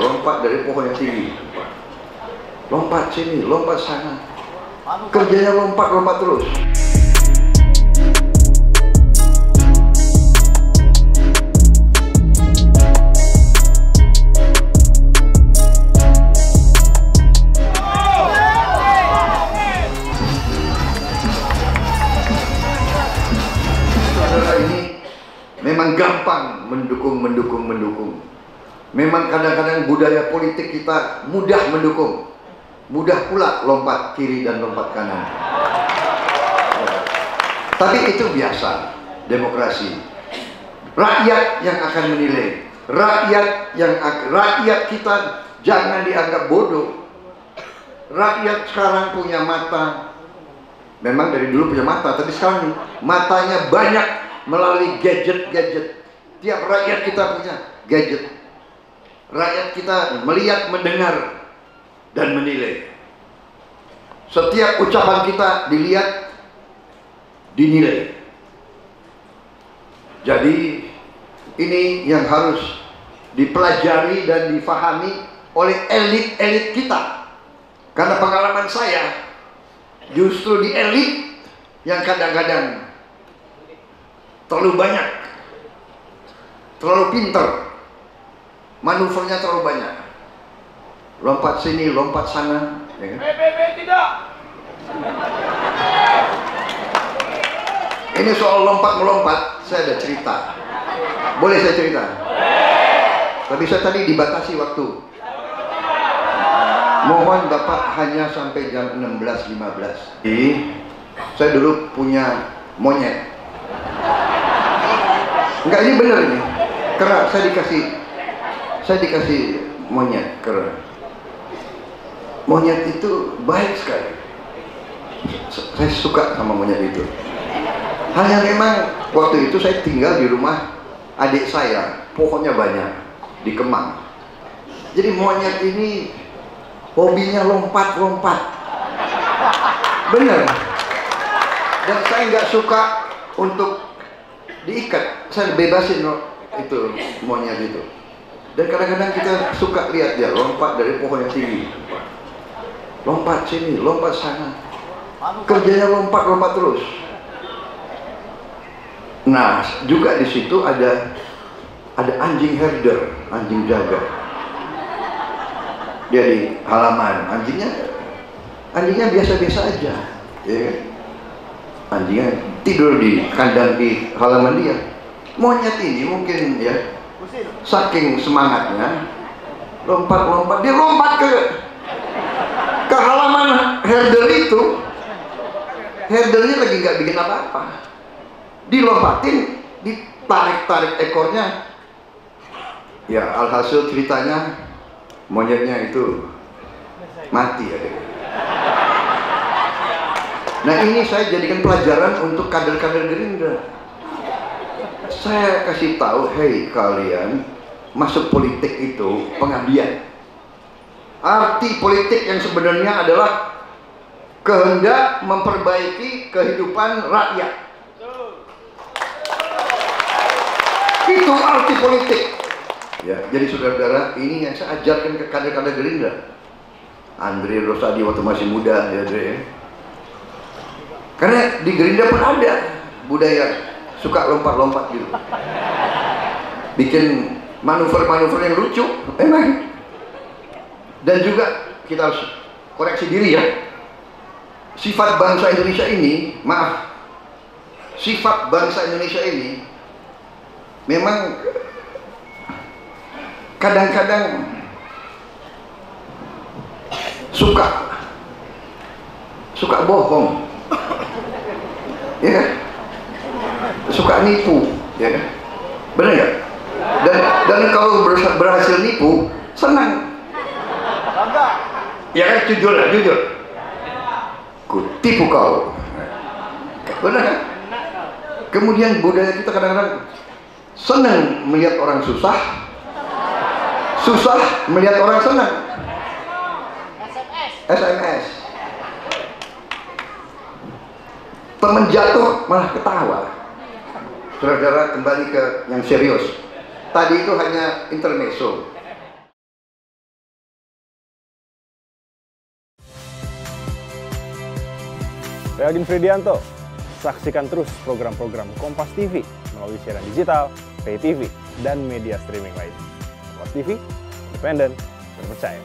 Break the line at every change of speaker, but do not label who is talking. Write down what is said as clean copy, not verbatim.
lompat dari pohon yang tinggi, lompat sini, lompat sana, kerjanya lompat terus. Saudara, ini memang gampang mendukung. Memang kadang-kadang budaya politik kita mudah mendukung, mudah pula lompat kiri dan lompat kanan. Tapi itu biasa, demokrasi. Rakyat yang akan menilai. Rakyat kita jangan dianggap bodoh. Rakyat sekarang punya mata. Memang dari dulu punya mata, tapi sekarang matanya banyak melalui gadget. Tiap rakyat kita punya gadget. Rakyat kita melihat, mendengar, dan menilai. Setiap ucapan kita dilihat, dinilai. Jadi ini yang harus dipelajari dan difahami oleh elit-elit kita. Karena pengalaman saya, justru di elit yang kadang-kadang terlalu banyak, terlalu pintar, manuvernya terlalu banyak, lompat sini, lompat sana, ya kan?
PBB tidak.
Ini soal lompat-melompat, saya ada cerita. Boleh saya cerita? Tapi saya tadi dibatasi waktu. Mohon Bapak hanya sampai jam 16.15. Saya dulu punya monyet. Enggak, ini bener ini. Karena saya dikasih monyet. Karena monyet itu baik sekali. Saya suka sama monyet itu. Hanya memang waktu itu saya tinggal di rumah adik saya. Pohonnya banyak di Kemang. Jadi monyet ini hobinya lompat. Bener. Dan saya nggak suka untuk diikat. Saya bebasin itu monyet itu. Dan kadang-kadang kita suka lihat dia lompat dari pohon yang tinggi, lompat sini, lompat sana, kerjanya lompat terus. Nah, juga di situ ada anjing herder, anjing jaga. Dia di halaman, anjingnya biasa-biasa aja, ya kan? Anjingnya tidur di kandang di halaman dia. Monyet ini mungkin ya, saking semangatnya lompat, dia lompat ke halaman herder itu. Herdernya lagi nggak bikin apa-apa, dilompatin, ditarik ekornya. Ya, alhasil ceritanya monyetnya itu mati ya. Nah, ini saya jadikan pelajaran untuk kader-kader Gerindra. Saya kasih tahu, hei kalian, masuk politik itu pengabdian. Arti politik yang sebenarnya adalah kehendak memperbaiki kehidupan rakyat. Itu arti politik. Ya, jadi saudara-saudara, ini yang saya ajarkan ke kader-kader Gerindra. Andre Rosadi waktu masih muda, ya Andre. Karena di Gerindra pun ada budaya suka lompat gitu, bikin manuver yang lucu, memang. Dan juga kita harus koreksi diri ya. Sifat bangsa Indonesia ini, sifat bangsa Indonesia ini memang kadang-kadang suka bohong, ya kan? Suka nipu, ya kan? Benar nggak? Dan kalau berhasil nipu, senang. Ya kan, jujur. Ku tipu kau. Benar kan? Kemudian budaya kita kadang-kadang senang melihat orang susah melihat orang senang. SMS. Temen jatuh malah ketawa. Saudara-saudara, kembali ke yang serius. Tadi itu hanya intermezzo.
Saya Aldin Fridianto. Saksikan terus program-program Kompas TV melalui siaran digital, pay TV, dan media streaming lain. Kompas TV, independen, terpercaya.